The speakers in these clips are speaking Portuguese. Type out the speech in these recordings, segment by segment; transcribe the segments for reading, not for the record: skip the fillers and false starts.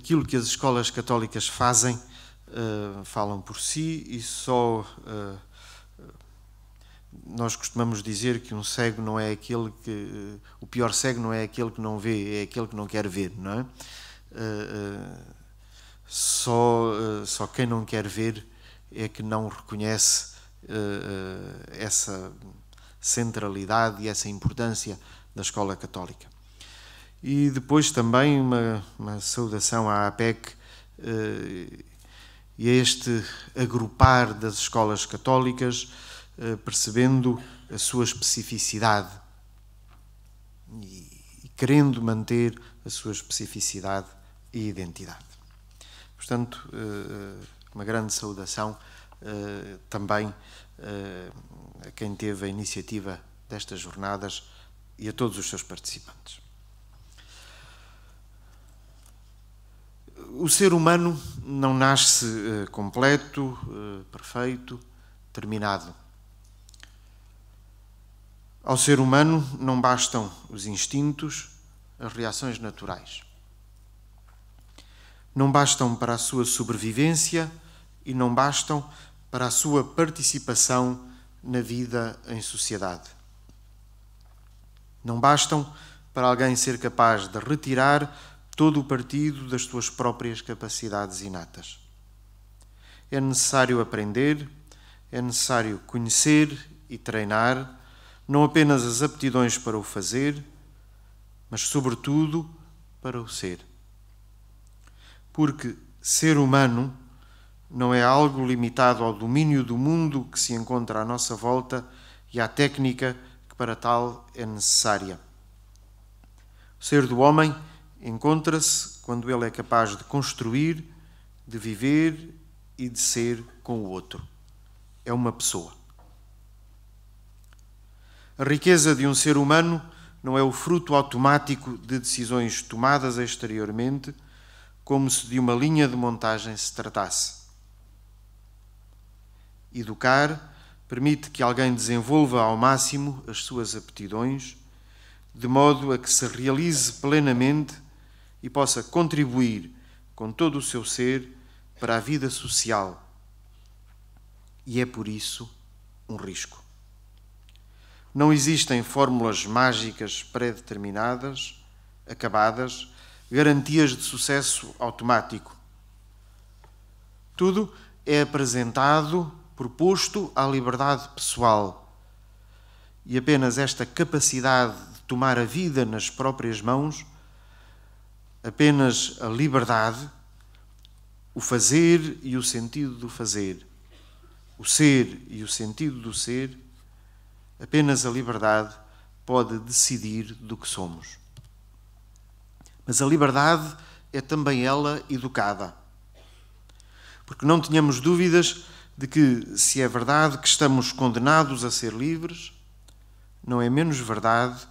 aquilo que as escolas católicas fazem falam por si e só nós costumamos dizer que um cego não é aquele que... O pior cego não é aquele que não vê, é aquele que não quer ver, não é? Só quem não quer ver é que não reconhece essa centralidade e essa importância da escola católica. E depois também uma saudação à APEC e a este agrupar das escolas católicas, percebendo a sua especificidade e querendo manter a sua especificidade e identidade. Portanto, uma grande saudação também a quem teve a iniciativa destas jornadas e a todos os seus participantes. O ser humano não nasce completo, perfeito, terminado. Ao ser humano não bastam os instintos, as reações naturais. Não bastam para a sua sobrevivência e não bastam para a sua participação na vida em sociedade. Não bastam para alguém ser capaz de retirar todo o partido das suas próprias capacidades inatas. É necessário aprender, é necessário conhecer e treinar, não apenas as aptidões para o fazer, mas, sobretudo, para o ser. Porque ser humano não é algo limitado ao domínio do mundo que se encontra à nossa volta e à técnica que para tal é necessária. O ser do homem encontra-se quando ele é capaz de construir, de viver e de ser com o outro. É uma pessoa. A riqueza de um ser humano não é o fruto automático de decisões tomadas exteriormente, como se de uma linha de montagem se tratasse. Educar permite que alguém desenvolva ao máximo as suas aptidões, de modo a que se realize plenamente e possa contribuir com todo o seu ser para a vida social. E é por isso um risco. Não existem fórmulas mágicas pré-determinadas, acabadas, garantias de sucesso automático. Tudo é apresentado, proposto à liberdade pessoal. E apenas esta capacidade de tomar a vida nas próprias mãos, apenas a liberdade, o fazer e o sentido do fazer, o ser e o sentido do ser, apenas a liberdade pode decidir do que somos. Mas a liberdade é também ela educada. Porque não tenhamos dúvidas de que, se é verdade que estamos condenados a ser livres, não é menos verdade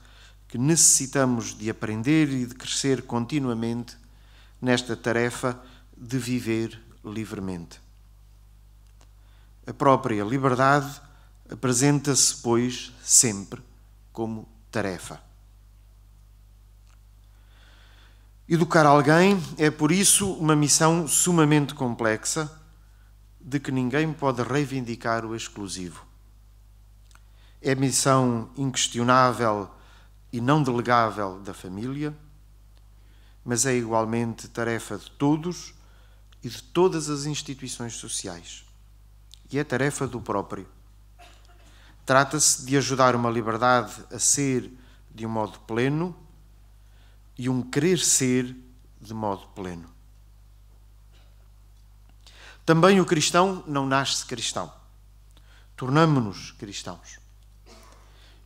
que necessitamos de aprender e de crescer continuamente nesta tarefa de viver livremente. A própria liberdade apresenta-se, pois, sempre como tarefa. Educar alguém é, por isso, uma missão sumamente complexa, de que ninguém pode reivindicar o exclusivo. É missão inquestionável e não delegável da família, mas é igualmente tarefa de todos e de todas as instituições sociais. E é tarefa do próprio. Trata-se de ajudar uma liberdade a ser de um modo pleno e um querer ser de modo pleno. Também o cristão não nasce cristão. Tornamo-nos cristãos.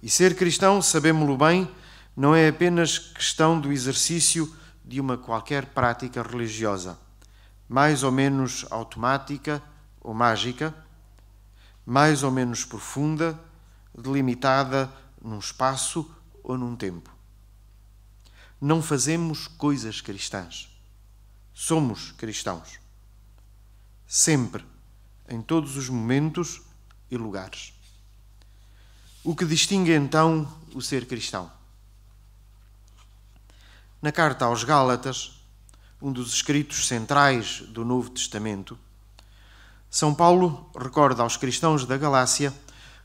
E ser cristão, sabemo-lo bem, não é apenas questão do exercício de uma qualquer prática religiosa, mais ou menos automática ou mágica, mais ou menos profunda, delimitada num espaço ou num tempo. Não fazemos coisas cristãs. Somos cristãos. Sempre, em todos os momentos e lugares. O que distingue então o ser cristão? Na carta aos Gálatas, um dos escritos centrais do Novo Testamento, São Paulo recorda aos cristãos da Galácia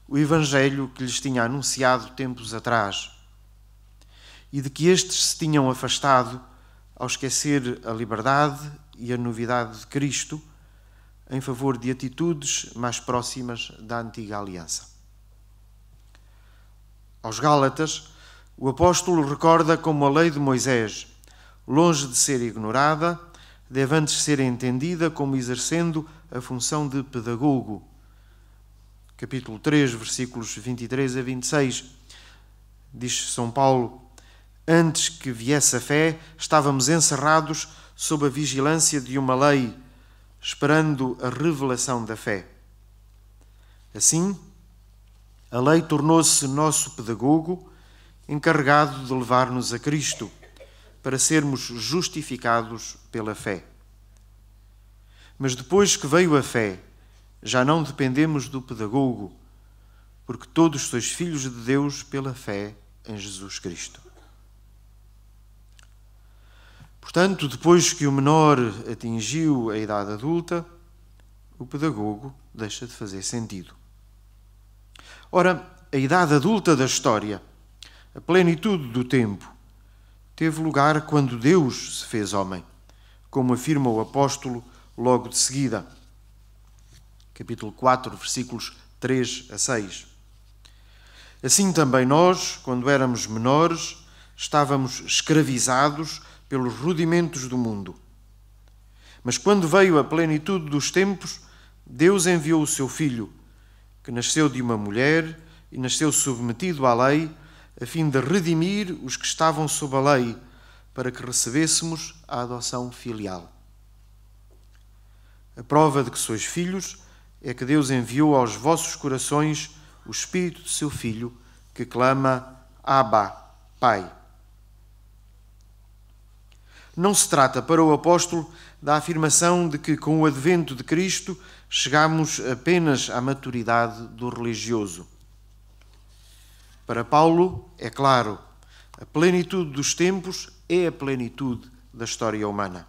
o Evangelho que lhes tinha anunciado tempos atrás e de que estes se tinham afastado ao esquecer a liberdade e a novidade de Cristo em favor de atitudes mais próximas da antiga aliança. Aos Gálatas, o apóstolo recorda como a lei de Moisés, longe de ser ignorada, deve antes ser entendida como exercendo a função de pedagogo. Capítulo 3, versículos 23 a 26, diz São Paulo: antes que viesse a fé, estávamos encerrados sob a vigilância de uma lei, esperando a revelação da fé. Assim, a lei tornou-se nosso pedagogo, encarregado de levar-nos a Cristo, para sermos justificados pela fé. Mas depois que veio a fé, já não dependemos do pedagogo, porque todos sois filhos de Deus pela fé em Jesus Cristo. Portanto, depois que o menor atingiu a idade adulta, o pedagogo deixa de fazer sentido. Ora, a idade adulta da história, a plenitude do tempo, teve lugar quando Deus se fez homem, como afirma o apóstolo logo de seguida. Capítulo 4, versículos 3 a 6. Assim também nós, quando éramos menores, estávamos escravizados pelos rudimentos do mundo. Mas quando veio a plenitude dos tempos, Deus enviou o seu Filho, que nasceu de uma mulher e nasceu submetido à lei, a fim de redimir os que estavam sob a lei, para que recebêssemos a adoção filial. A prova de que sois filhos é que Deus enviou aos vossos corações o Espírito de seu Filho, que clama: Abba, Pai. Não se trata para o apóstolo da afirmação de que com o advento de Cristo chegamos apenas à maturidade do religioso. Para Paulo, é claro, a plenitude dos tempos é a plenitude da história humana.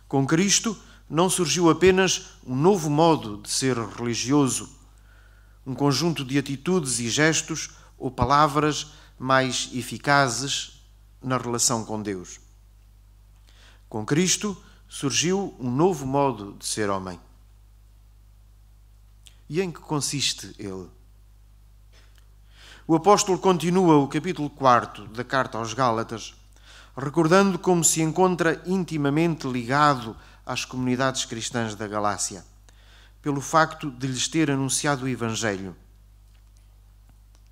Com Cristo não surgiu apenas um novo modo de ser religioso, um conjunto de atitudes e gestos ou palavras mais eficazes na relação com Deus. Com Cristo surgiu um novo modo de ser homem. E em que consiste ele? O apóstolo continua o capítulo 4 da carta aos Gálatas, recordando como se encontra intimamente ligado às comunidades cristãs da Galácia, pelo facto de lhes ter anunciado o Evangelho.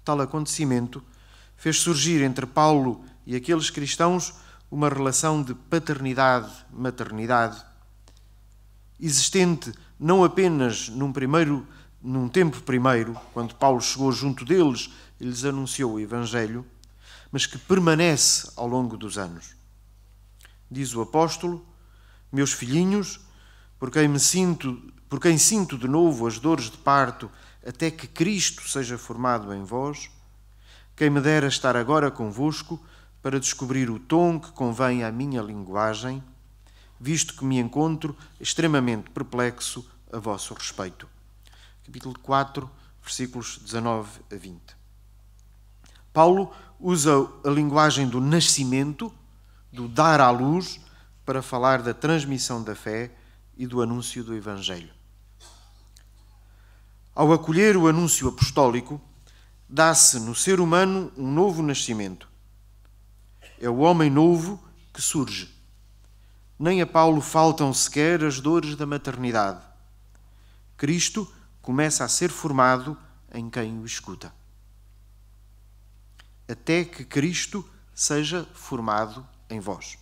Tal acontecimento fez surgir entre Paulo e aqueles cristãos uma relação de paternidade-maternidade, existente não apenas num tempo primeiro, quando Paulo chegou junto deles e lhes anunciou o Evangelho, mas que permanece ao longo dos anos. Diz o apóstolo: meus filhinhos, por quem sinto de novo as dores de parto, até que Cristo seja formado em vós, quem me dera estar agora convosco para descobrir o tom que convém à minha linguagem, visto que me encontro extremamente perplexo a vosso respeito. Capítulo 4, versículos 19 a 20. Paulo usa a linguagem do nascimento, do dar à luz, para falar da transmissão da fé e do anúncio do Evangelho. Ao acolher o anúncio apostólico, dá-se no ser humano um novo nascimento. É o homem novo que surge. Nem a Paulo faltam sequer as dores da maternidade. Cristo começa a ser formado em quem o escuta. Até que Cristo seja formado em vós.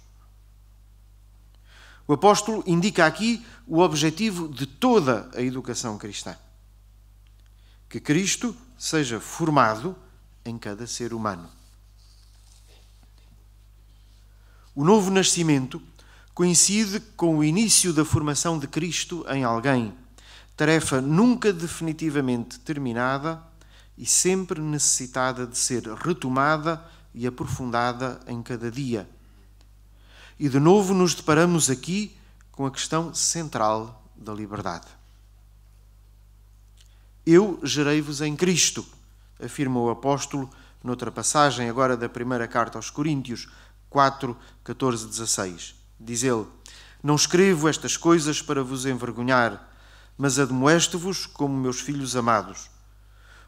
O apóstolo indica aqui o objetivo de toda a educação cristã. Que Cristo seja formado em cada ser humano. O novo nascimento coincide com o início da formação de Cristo em alguém, tarefa nunca definitivamente terminada e sempre necessitada de ser retomada e aprofundada em cada dia. E de novo nos deparamos aqui com a questão central da liberdade. Eu gerei-vos em Cristo, afirma o apóstolo noutra passagem agora da primeira carta aos Coríntios, 4, 14, 16. Diz ele: não escrevo estas coisas para vos envergonhar, mas admoesto-vos como meus filhos amados.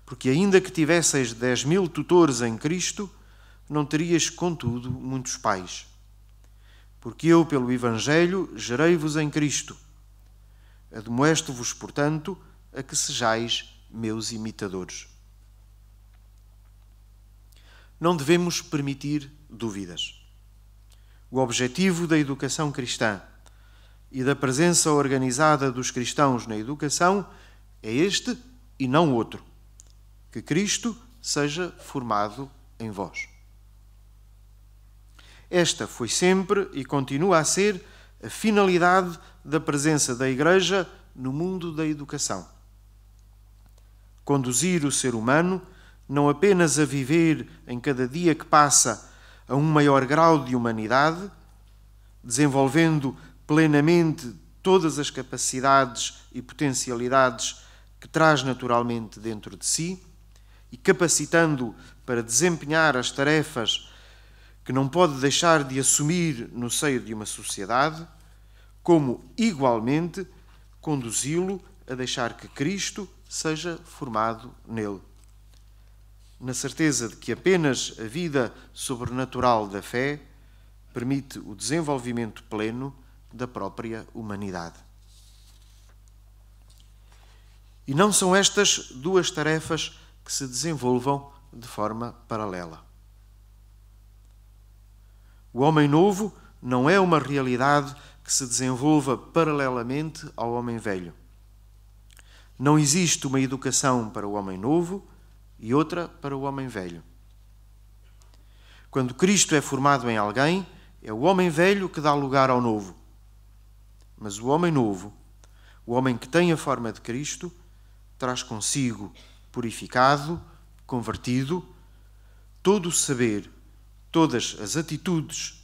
Porque ainda que tivesseis 10.000 tutores em Cristo, não terias, contudo, muitos pais. Porque eu, pelo Evangelho, gerei-vos em Cristo. Admoesto-vos, portanto, a que sejais meus imitadores. Não devemos permitir dúvidas. O objetivo da educação cristã e da presença organizada dos cristãos na educação é este e não outro: que Cristo seja formado em vós. Esta foi sempre e continua a ser a finalidade da presença da Igreja no mundo da educação. Conduzir o ser humano não apenas a viver em cada dia que passa a um maior grau de humanidade, desenvolvendo plenamente todas as capacidades e potencialidades que traz naturalmente dentro de si e capacitando para desempenhar as tarefas que não pode deixar de assumir no seio de uma sociedade, como, igualmente, conduzi-lo a deixar que Cristo seja formado nele. Na certeza de que apenas a vida sobrenatural da fé permite o desenvolvimento pleno da própria humanidade. E não são estas duas tarefas que se desenvolvam de forma paralela. O homem novo não é uma realidade que se desenvolva paralelamente ao homem velho. Não existe uma educação para o homem novo e outra para o homem velho. Quando Cristo é formado em alguém, é o homem velho que dá lugar ao novo. Mas o homem novo, o homem que tem a forma de Cristo, traz consigo, purificado, convertido, todo o saber, todas as atitudes,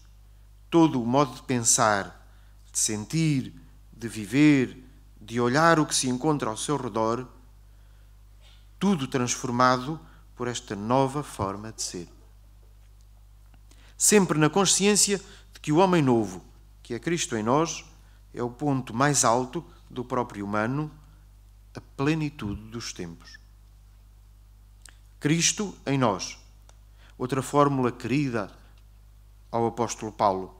todo o modo de pensar, de sentir, de viver, de olhar o que se encontra ao seu redor, tudo transformado por esta nova forma de ser. Sempre na consciência de que o homem novo, que é Cristo em nós, é o ponto mais alto do próprio humano, a plenitude dos tempos. Cristo em nós. Outra fórmula querida ao apóstolo Paulo.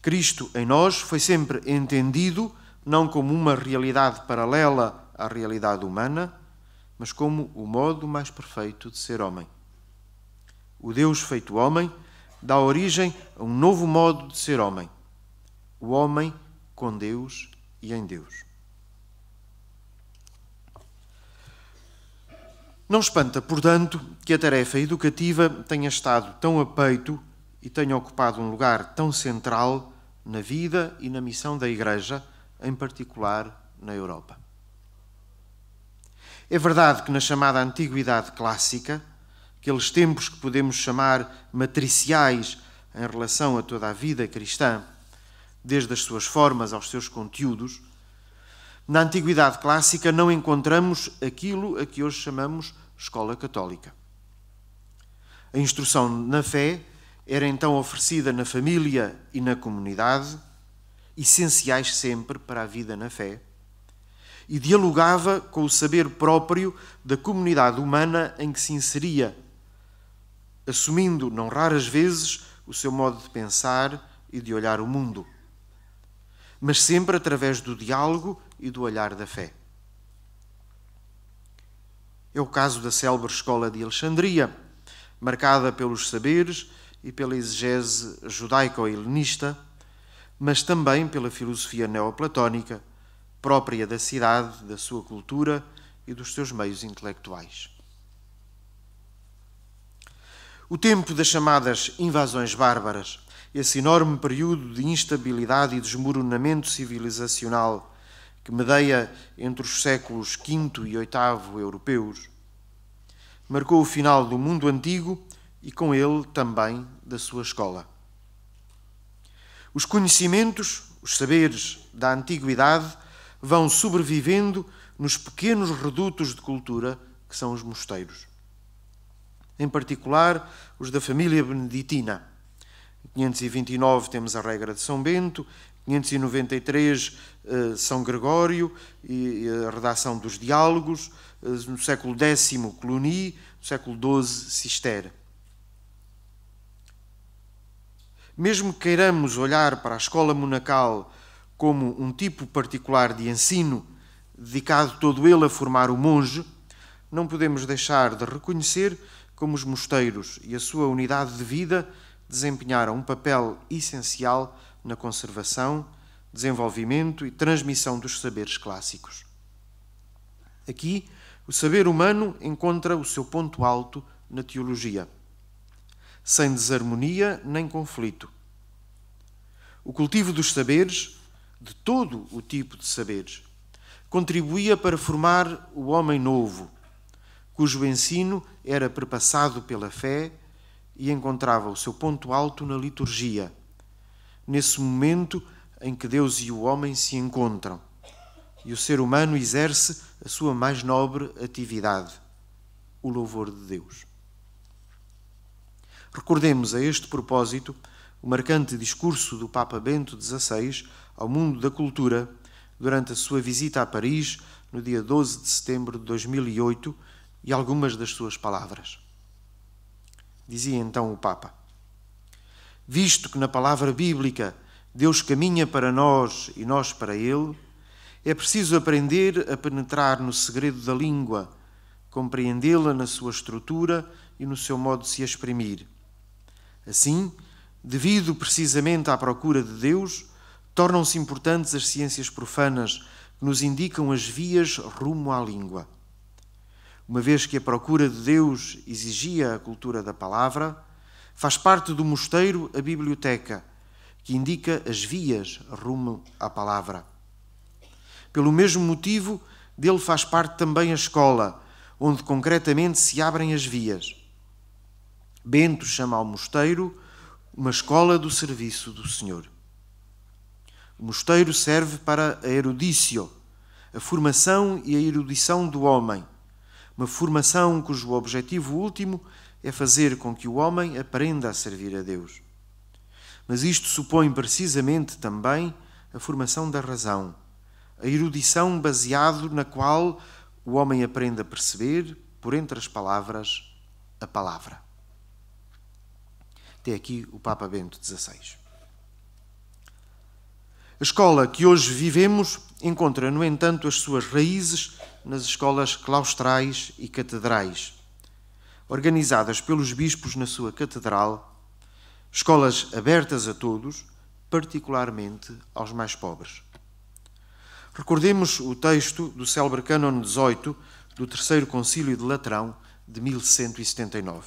Cristo em nós foi sempre entendido não como uma realidade paralela à realidade humana, mas como o modo mais perfeito de ser homem. O Deus feito homem dá origem a um novo modo de ser homem. O homem com Deus e em Deus. Não espanta, portanto, que a tarefa educativa tenha estado tão a peito e tenha ocupado um lugar tão central na vida e na missão da Igreja, em particular na Europa. É verdade que na chamada Antiguidade Clássica, aqueles tempos que podemos chamar matriciais em relação a toda a vida cristã, desde as suas formas aos seus conteúdos, na Antiguidade Clássica não encontramos aquilo a que hoje chamamos escola católica. A instrução na fé era então oferecida na família e na comunidade, essenciais sempre para a vida na fé, e dialogava com o saber próprio da comunidade humana em que se inseria, assumindo, não raras vezes, o seu modo de pensar e de olhar o mundo, mas sempre através do diálogo e do olhar da fé. É o caso da célebre escola de Alexandria, marcada pelos saberes e pela exegese judaico-helenista, mas também pela filosofia neoplatónica, própria da cidade, da sua cultura e dos seus meios intelectuais. O tempo das chamadas invasões bárbaras, esse enorme período de instabilidade e desmoronamento civilizacional que medeia entre os séculos V e VIII europeus, marcou o final do mundo antigo e com ele também da sua escola. Os conhecimentos, os saberes da antiguidade vão sobrevivendo nos pequenos redutos de cultura que são os mosteiros. Em particular, os da família beneditina. Em 529 temos a regra de São Bento, 593 São Gregório e a redação dos diálogos, no século X Cluny, no século XII Cister. Mesmo que queiramos olhar para a escola monacal como um tipo particular de ensino, dedicado todo ele a formar o monge, não podemos deixar de reconhecer como os mosteiros e a sua unidade de vida desempenharam um papel essencial na conservação, desenvolvimento e transmissão dos saberes clássicos. Aqui, o saber humano encontra o seu ponto alto na teologia, sem desarmonia nem conflito. O cultivo dos saberes, de todo o tipo de saberes, contribuía para formar o homem novo, cujo ensino era perpassado pela fé e encontrava o seu ponto alto na liturgia, nesse momento em que Deus e o homem se encontram e o ser humano exerce a sua mais nobre atividade, o louvor de Deus. Recordemos a este propósito o marcante discurso do Papa Bento XVI ao mundo da cultura durante a sua visita a Paris no dia 12 de setembro de 2008 e algumas das suas palavras. Dizia então o Papa: visto que na palavra bíblica Deus caminha para nós e nós para Ele, é preciso aprender a penetrar no segredo da língua, compreendê-la na sua estrutura e no seu modo de se exprimir. Assim, devido precisamente à procura de Deus, tornam-se importantes as ciências profanas que nos indicam as vias rumo à língua. Uma vez que a procura de Deus exigia a cultura da palavra, faz parte do mosteiro a biblioteca, que indica as vias rumo à palavra. Pelo mesmo motivo, dele faz parte também a escola, onde concretamente se abrem as vias. Bento chama ao mosteiro uma escola do serviço do Senhor. O mosteiro serve para a eruditio, a formação e a erudição do homem, uma formação cujo objetivo último é fazer com que o homem aprenda a servir a Deus. Mas isto supõe precisamente também a formação da razão, a erudição baseado na qual o homem aprende a perceber, por entre as palavras, a palavra. Até aqui o Papa Bento XVI. A escola que hoje vivemos encontra, no entanto, as suas raízes nas escolas claustrais e catedrais, organizadas pelos bispos na sua catedral, escolas abertas a todos, particularmente aos mais pobres. Recordemos o texto do célebre Cânon 18 do Terceiro Concílio de Latrão de 1179.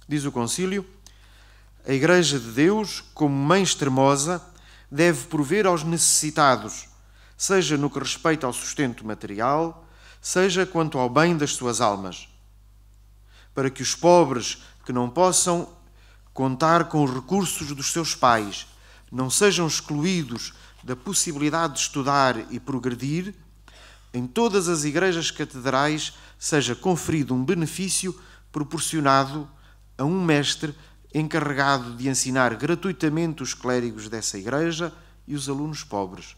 Diz o concílio: a Igreja de Deus, como mãe extremosa, deve prover aos necessitados, seja no que respeita ao sustento material, seja quanto ao bem das suas almas, para que os pobres que não possam contar com os recursos dos seus pais não sejam excluídos da possibilidade de estudar e progredir, em todas as igrejas catedrais seja conferido um benefício proporcionado a um mestre encarregado de ensinar gratuitamente os clérigos dessa igreja e os alunos pobres.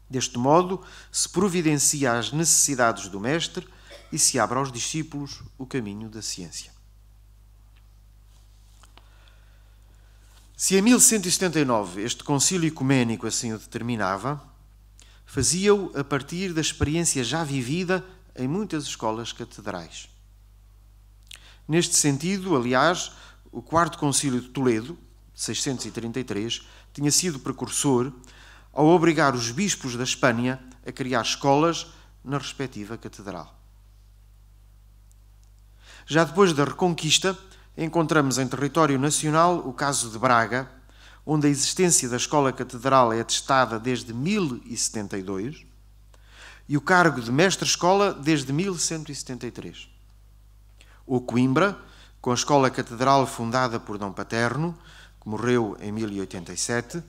Deste modo, se providencia as necessidades do mestre e se abre aos discípulos o caminho da ciência. Se em 1179 este concílio ecuménico assim o determinava, fazia-o a partir da experiência já vivida em muitas escolas catedrais. Neste sentido, aliás, o Quarto Concílio de Toledo, 633, tinha sido precursor ao obrigar os bispos da Espanha a criar escolas na respectiva catedral. Já depois da Reconquista, encontramos em território nacional o caso de Braga, onde a existência da escola catedral é atestada desde 1072 e o cargo de mestre-escola desde 1173. Ou Coimbra, com a escola catedral fundada por Dom Paterno, que morreu em 1087,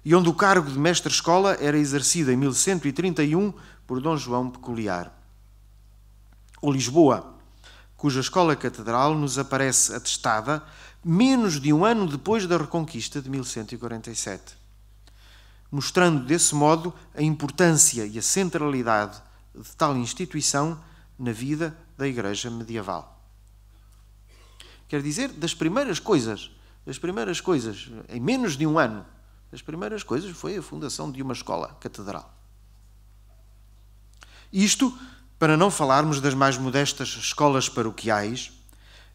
e onde o cargo de mestre-escola era exercido em 1131 por Dom João Peculiar. Ou Lisboa, cuja escola catedral nos aparece atestada menos de um ano depois da Reconquista de 1147, mostrando desse modo a importância e a centralidade de tal instituição na vida da Igreja medieval. Quer dizer, das primeiras coisas, em menos de um ano, das primeiras coisas foi a fundação de uma escola catedral. Isto para não falarmos das mais modestas escolas paroquiais,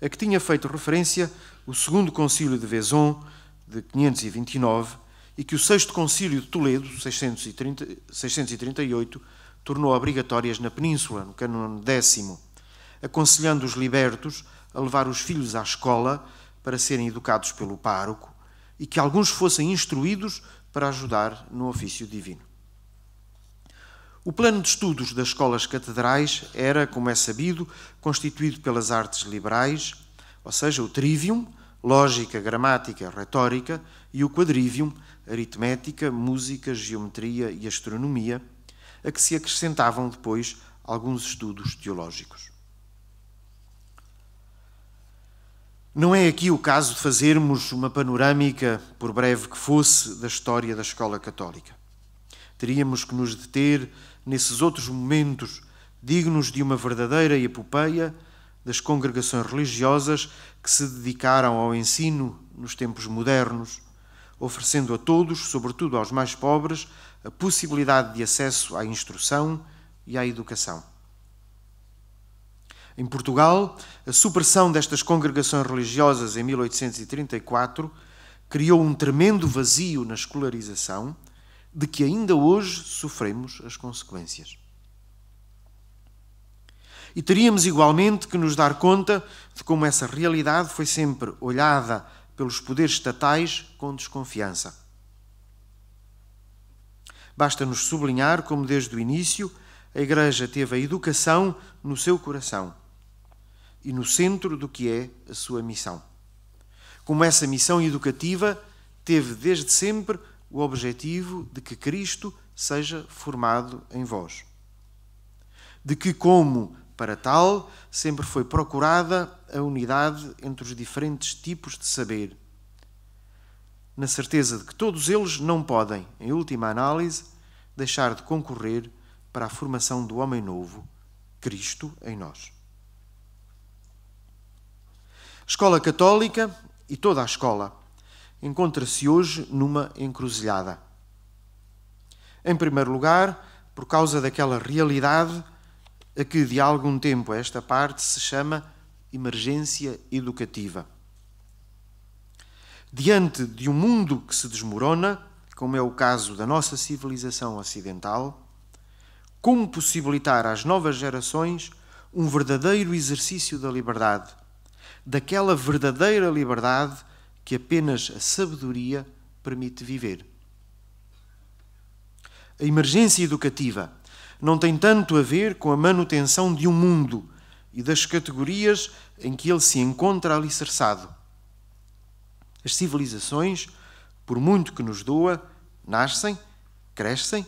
a que tinha feito referência o segundo concílio de Vaison, de 529, e que o sexto concílio de Toledo, 638, tornou obrigatórias na Península, no cânon 10º, aconselhando os libertos a levar os filhos à escola para serem educados pelo pároco e que alguns fossem instruídos para ajudar no ofício divino. O plano de estudos das escolas catedrais era, como é sabido, constituído pelas artes liberais, ou seja, o trivium, lógica, gramática, retórica, e o quadrivium, aritmética, música, geometria e astronomia, a que se acrescentavam depois alguns estudos teológicos. Não é aqui o caso de fazermos uma panorâmica, por breve que fosse, da história da escola católica. Teríamos que nos deter nesses outros momentos dignos de uma verdadeira epopeia das congregações religiosas que se dedicaram ao ensino nos tempos modernos, oferecendo a todos, sobretudo aos mais pobres, a possibilidade de acesso à instrução e à educação. Em Portugal, a supressão destas congregações religiosas em 1834 criou um tremendo vazio na escolarização, de que ainda hoje sofremos as consequências. E teríamos igualmente que nos dar conta de como essa realidade foi sempre olhada pelos poderes estatais com desconfiança. Basta-nos sublinhar como, desde o início, a Igreja teve a educação no seu coração e no centro do que é a sua missão. Como essa missão educativa teve desde sempre o objetivo de que Cristo seja formado em vós. De que, como para tal, sempre foi procurada a unidade entre os diferentes tipos de saber, na certeza de que todos eles não podem, em última análise, deixar de concorrer para a formação do homem novo, Cristo em nós. A escola católica e toda a escola encontra-se hoje numa encruzilhada. Em primeiro lugar, por causa daquela realidade a que de algum tempo a esta parte se chama emergência educativa. Diante de um mundo que se desmorona, como é o caso da nossa civilização ocidental, como possibilitar às novas gerações um verdadeiro exercício da liberdade, daquela verdadeira liberdade que apenas a sabedoria permite viver. A emergência educativa não tem tanto a ver com a manutenção de um mundo e das categorias em que ele se encontra alicerçado. As civilizações, por muito que nos doa, nascem, crescem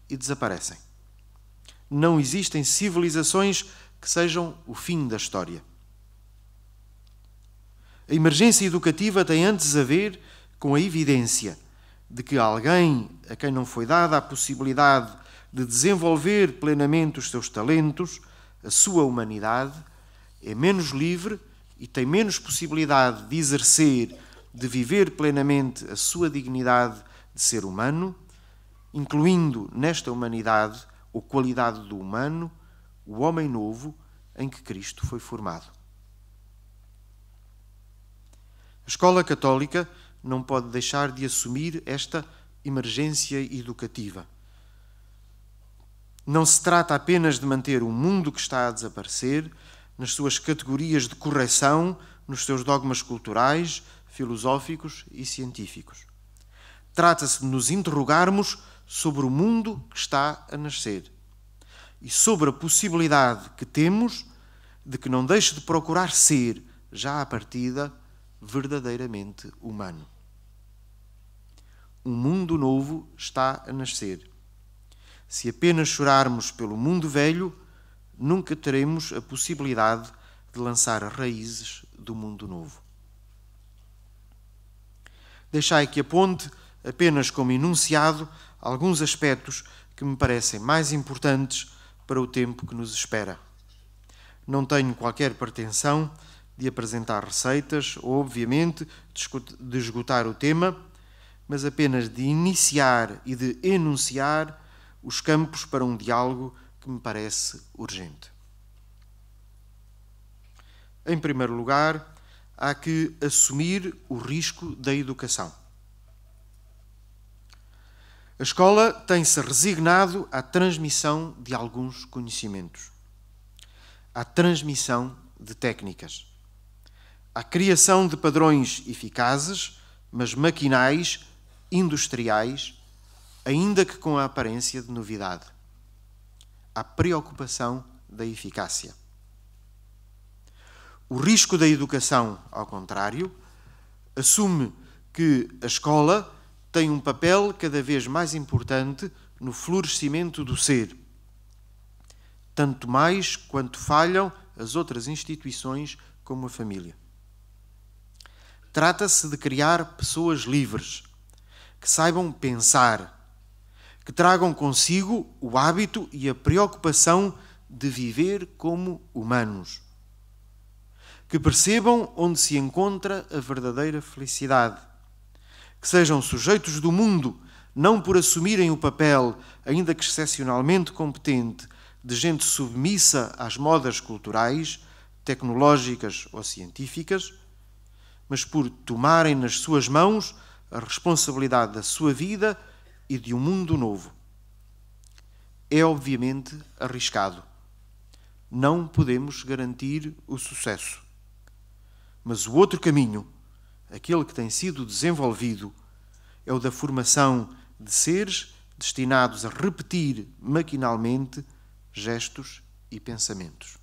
e desaparecem. Não existem civilizações que sejam o fim da história. A emergência educativa tem antes a ver com a evidência de que alguém a quem não foi dada a possibilidade de desenvolver plenamente os seus talentos, a sua humanidade, é menos livre e tem menos possibilidade de exercer, de viver plenamente a sua dignidade de ser humano, incluindo nesta humanidade ou qualidade do humano, o homem novo em que Cristo foi formado. A escola católica não pode deixar de assumir esta emergência educativa. Não se trata apenas de manter um mundo que está a desaparecer nas suas categorias de correção, nos seus dogmas culturais, filosóficos e científicos. Trata-se de nos interrogarmos sobre o mundo que está a nascer e sobre a possibilidade que temos de que não deixe de procurar ser, já à partida, verdadeiramente humano. Um mundo novo está a nascer. Se apenas chorarmos pelo mundo velho, nunca teremos a possibilidade de lançar raízes do mundo novo. Deixai que aponte, apenas como enunciado, alguns aspectos que me parecem mais importantes para o tempo que nos espera. Não tenho qualquer pretensão de apresentar receitas ou, obviamente, de esgotar o tema, mas apenas de iniciar e de enunciar os campos para um diálogo que me parece urgente. Em primeiro lugar, há que assumir o risco da educação. A escola tem-se resignado à transmissão de alguns conhecimentos, à transmissão de técnicas, à criação de padrões eficazes, mas maquinais, industriais, ainda que com a aparência de novidade, à preocupação da eficácia. O risco da educação, ao contrário, assume que a escola tem um papel cada vez mais importante no florescimento do ser, tanto mais quanto falham as outras instituições como a família. Trata-se de criar pessoas livres, que saibam pensar, que tragam consigo o hábito e a preocupação de viver como humanos, que percebam onde se encontra a verdadeira felicidade, que sejam sujeitos do mundo, não por assumirem o papel, ainda que excepcionalmente competente, de gente submissa às modas culturais, tecnológicas ou científicas, mas por tomarem nas suas mãos a responsabilidade da sua vida e de um mundo novo. É obviamente arriscado. Não podemos garantir o sucesso. Mas o outro caminho, aquele que tem sido desenvolvido, é o da formação de seres destinados a repetir maquinalmente gestos e pensamentos.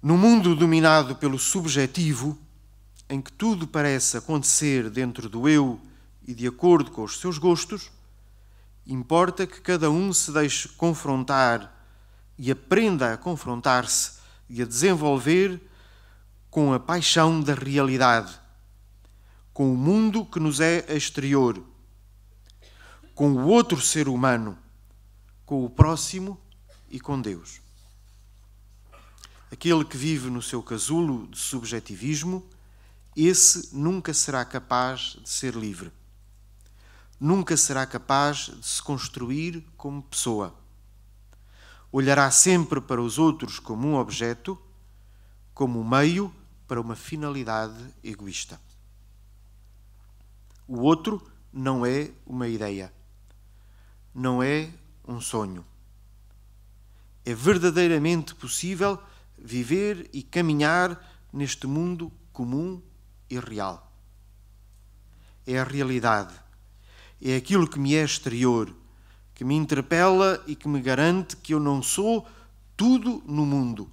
No mundo dominado pelo subjetivo, em que tudo parece acontecer dentro do eu e de acordo com os seus gostos, importa que cada um se deixe confrontar e aprenda a confrontar-se e a desenvolver com a paixão da realidade, com o mundo que nos é exterior, com o outro ser humano, com o próximo e com Deus. Aquele que vive no seu casulo de subjetivismo, esse nunca será capaz de ser livre. Nunca será capaz de se construir como pessoa. Olhará sempre para os outros como um objeto, como um meio para uma finalidade egoísta. O outro não é uma ideia, não é um sonho. É verdadeiramente possível viver e caminhar neste mundo comum e real. É a realidade, é aquilo que me é exterior, que me interpela e que me garante que eu não sou tudo no mundo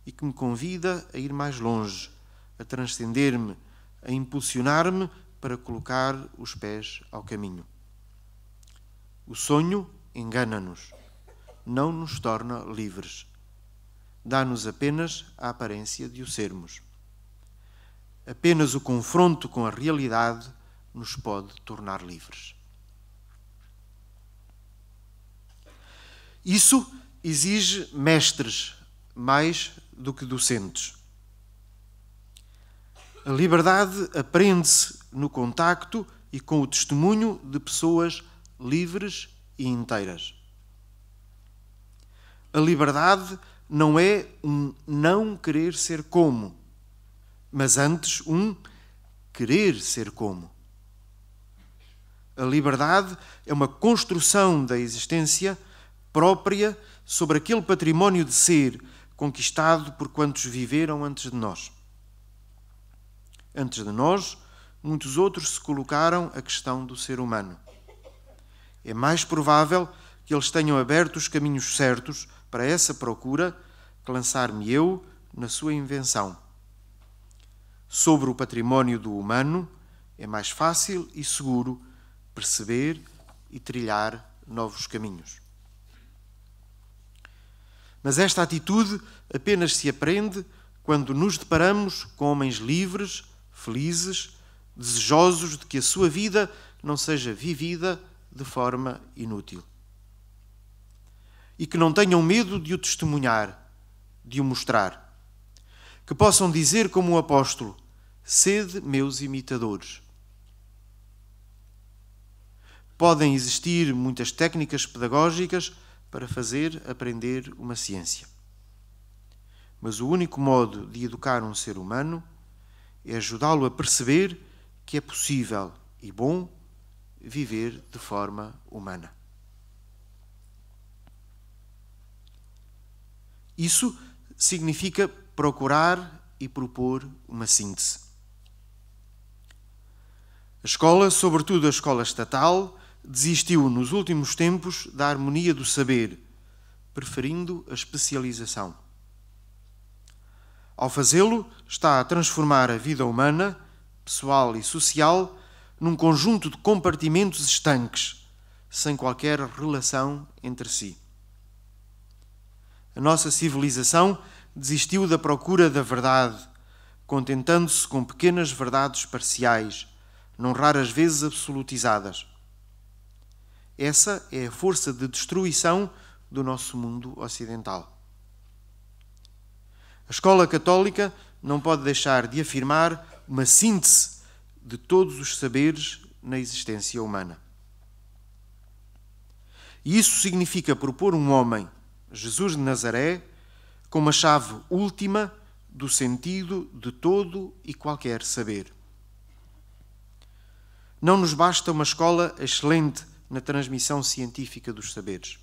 e que me convida a ir mais longe, a transcender-me, a impulsionar-me para colocar os pés ao caminho. O sonho engana-nos, não nos torna livres. Dá-nos apenas a aparência de o sermos. Apenas o confronto com a realidade nos pode tornar livres. Isso exige mestres mais do que docentes. A liberdade aprende-se no contacto e com o testemunho de pessoas livres e inteiras. A liberdade não é um não querer ser como, mas antes um querer ser como. A liberdade é uma construção da existência própria sobre aquele património de ser conquistado por quantos viveram antes de nós. Antes de nós, muitos outros se colocaram a questão do ser humano. É mais provável que eles tenham aberto os caminhos certos para essa procura que lançar-me eu na sua invenção. sobre o património do humano, é mais fácil e seguro perceber e trilhar novos caminhos. Mas esta atitude apenas se aprende quando nos deparamos com homens livres, felizes, desejosos de que a sua vida não seja vivida de forma inútil. E que não tenham medo de o testemunhar, de o mostrar. Que possam dizer como o apóstolo: sede meus imitadores. Podem existir muitas técnicas pedagógicas para fazer aprender uma ciência. Mas o único modo de educar um ser humano é ajudá-lo a perceber que é possível e bom viver de forma humana. Isso significa procurar e propor uma síntese. A escola, sobretudo a escola estatal, desistiu nos últimos tempos da harmonia do saber, preferindo a especialização. Ao fazê-lo, está a transformar a vida humana, pessoal e social, num conjunto de compartimentos estanques, sem qualquer relação entre si. A nossa civilização desistiu da procura da verdade, contentando-se com pequenas verdades parciais, não raras vezes absolutizadas. Essa é a força de destruição do nosso mundo ocidental. A escola católica não pode deixar de afirmar uma síntese de todos os saberes na existência humana. E isso significa propor um homem, Jesus de Nazaré, com uma chave última do sentido de todo e qualquer saber. Não nos basta uma escola excelente na transmissão científica dos saberes.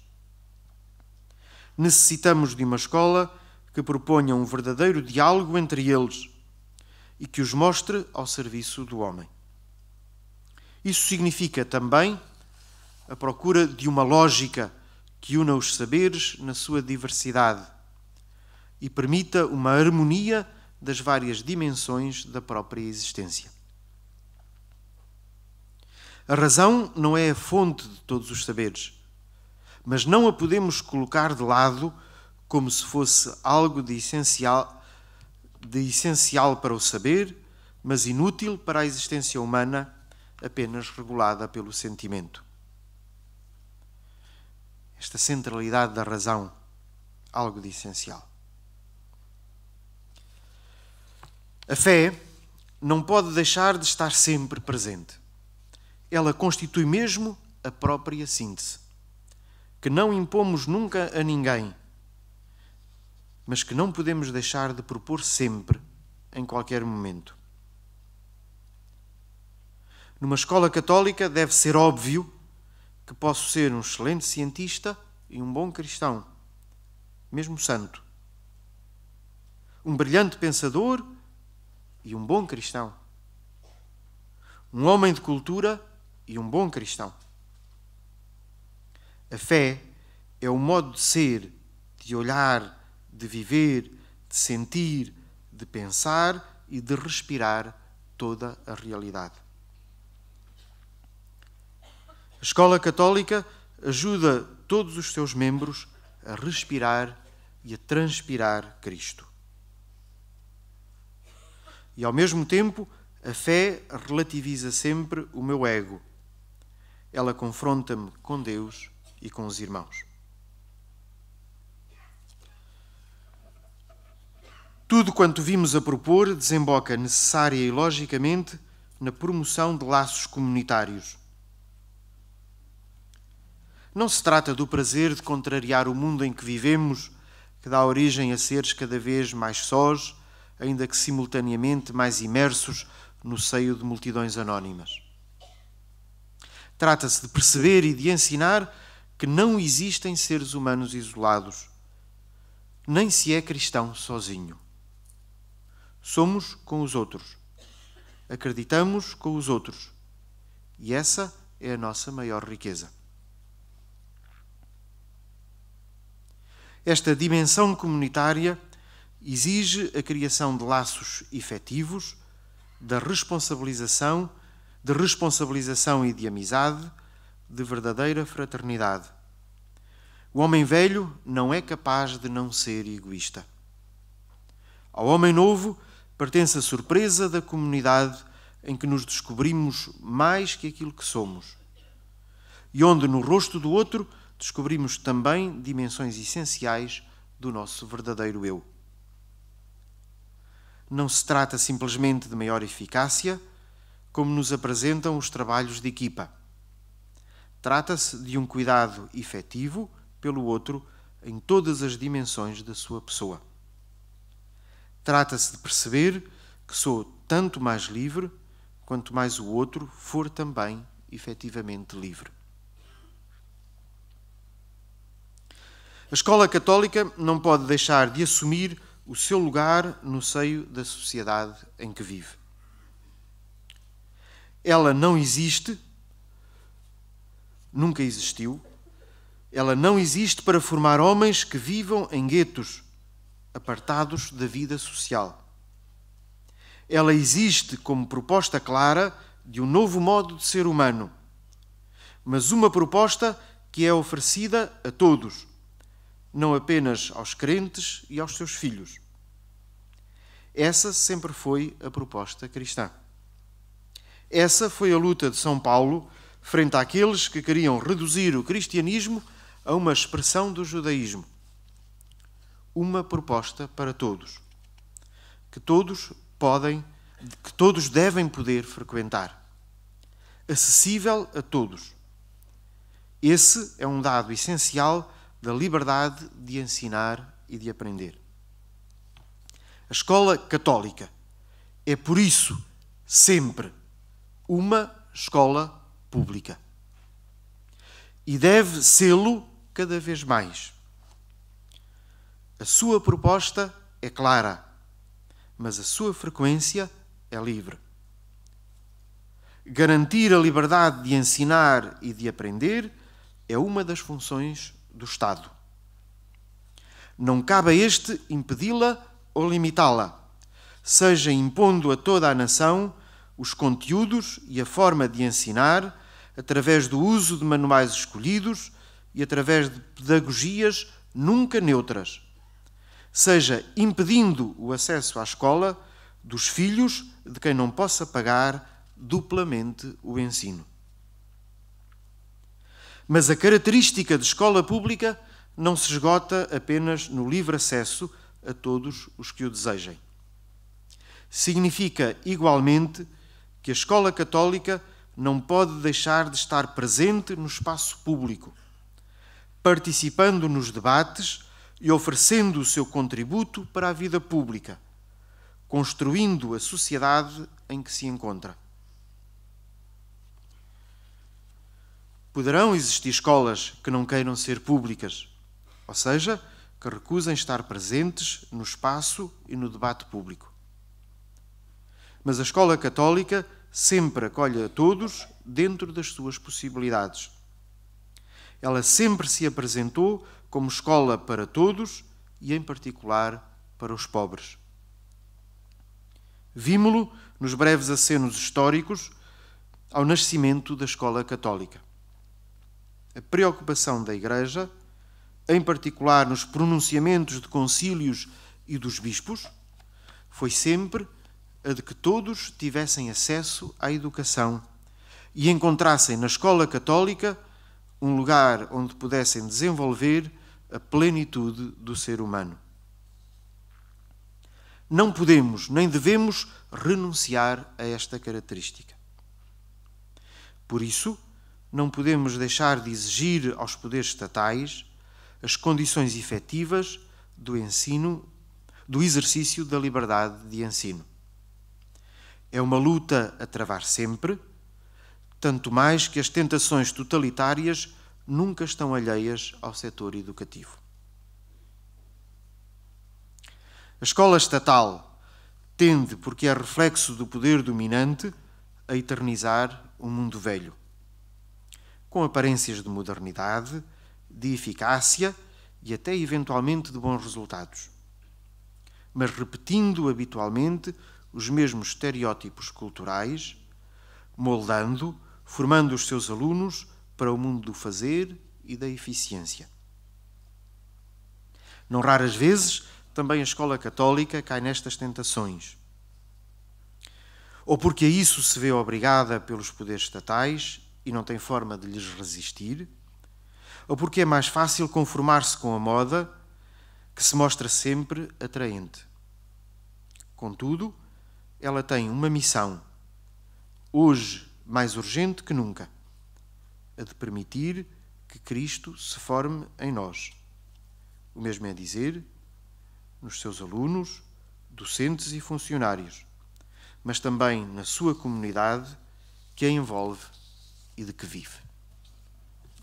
Necessitamos de uma escola que proponha um verdadeiro diálogo entre eles e que os mostre ao serviço do homem. Isso significa também a procura de uma lógica que una os saberes na sua diversidade e permita uma harmonia das várias dimensões da própria existência. A razão não é a fonte de todos os saberes, mas não a podemos colocar de lado como se fosse algo de essencial para o saber, mas inútil para a existência humana, apenas regulada pelo sentimento. Esta centralidade da razão, algo de essencial. A fé não pode deixar de estar sempre presente. Ela constitui mesmo a própria síntese, que não impomos nunca a ninguém, mas que não podemos deixar de propor sempre, em qualquer momento. Numa escola católica deve ser óbvio que posso ser um excelente cientista e um bom cristão, mesmo santo. Um brilhante pensador e um bom cristão. Um homem de cultura e um bom cristão. A fé é o modo de ser, de olhar, de viver, de sentir, de pensar e de respirar toda a realidade. A escola católica ajuda todos os seus membros a respirar e a transpirar Cristo. E ao mesmo tempo, a fé relativiza sempre o meu ego. Ela confronta-me com Deus e com os irmãos. Tudo quanto vimos a propor desemboca necessária e logicamente na promoção de laços comunitários. Não se trata do prazer de contrariar o mundo em que vivemos, que dá origem a seres cada vez mais sós, ainda que simultaneamente mais imersos no seio de multidões anónimas. Trata-se de perceber e de ensinar que não existem seres humanos isolados, nem se é cristão sozinho. Somos com os outros, acreditamos com os outros, e essa é a nossa maior riqueza. Esta dimensão comunitária exige a criação de laços efetivos, de responsabilização e de amizade, de verdadeira fraternidade. O homem velho não é capaz de não ser egoísta. Ao homem novo pertence a surpresa da comunidade em que nos descobrimos mais que aquilo que somos e onde no rosto do outro descobrimos também dimensões essenciais do nosso verdadeiro eu. Não se trata simplesmente de maior eficácia, como nos apresentam os trabalhos de equipa. Trata-se de um cuidado efetivo pelo outro em todas as dimensões da sua pessoa. Trata-se de perceber que sou tanto mais livre quanto mais o outro for também efetivamente livre. A escola católica não pode deixar de assumir o seu lugar no seio da sociedade em que vive. Ela não existe, nunca existiu, ela não existe para formar homens que vivam em guetos, apartados da vida social. Ela existe como proposta clara de um novo modo de ser humano, mas uma proposta que é oferecida a todos, não apenas aos crentes e aos seus filhos. Essa sempre foi a proposta cristã. Essa foi a luta de São Paulo frente àqueles que queriam reduzir o cristianismo a uma expressão do judaísmo. Uma proposta para todos, que todos devem poder frequentar, acessível a todos. Esse é um dado essencial da liberdade de ensinar e de aprender. A escola católica é, por isso, sempre uma escola pública. E deve sê-lo cada vez mais. A sua proposta é clara, mas a sua frequência é livre. Garantir a liberdade de ensinar e de aprender é uma das funções do Estado. Não cabe a este impedi-la ou limitá-la, seja impondo a toda a nação os conteúdos e a forma de ensinar através do uso de manuais escolhidos e através de pedagogias nunca neutras, seja impedindo o acesso à escola dos filhos de quem não possa pagar duplamente o ensino. Mas a característica de escola pública não se esgota apenas no livre acesso a todos os que o desejem. Significa, igualmente, que a escola católica não pode deixar de estar presente no espaço público, participando nos debates e oferecendo o seu contributo para a vida pública, construindo a sociedade em que se encontra. Poderão existir escolas que não queiram ser públicas, ou seja, que recusem estar presentes no espaço e no debate público. Mas a escola católica sempre acolhe a todos dentro das suas possibilidades. Ela sempre se apresentou como escola para todos e, em particular, para os pobres. Vimo-lo nos breves acenos históricos ao nascimento da escola católica. A preocupação da Igreja, em particular nos pronunciamentos de concílios e dos bispos, foi sempre a de que todos tivessem acesso à educação e encontrassem na escola católica um lugar onde pudessem desenvolver a plenitude do ser humano. Não podemos nem devemos renunciar a esta característica. Por isso, não podemos deixar de exigir aos poderes estatais as condições efetivas do ensino, do exercício da liberdade de ensino. É uma luta a travar sempre, tanto mais que as tentações totalitárias nunca estão alheias ao setor educativo. A escola estatal tende, porque é reflexo do poder dominante, a eternizar o mundo velho, com aparências de modernidade, de eficácia e até eventualmente de bons resultados, mas repetindo habitualmente os mesmos estereótipos culturais, moldando, formando os seus alunos para o mundo do fazer e da eficiência. Não raras vezes, também a escola católica cai nestas tentações. Ou porque a isso se vê obrigada pelos poderes estatais e não tem forma de lhes resistir, ou porque é mais fácil conformar-se com a moda, que se mostra sempre atraente. Contudo, ela tem uma missão, hoje mais urgente que nunca, a de permitir que Cristo se forme em nós. O mesmo é dizer, nos seus alunos, docentes e funcionários, mas também na sua comunidade que a envolve e de que vive.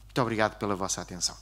Muito obrigado pela vossa atenção.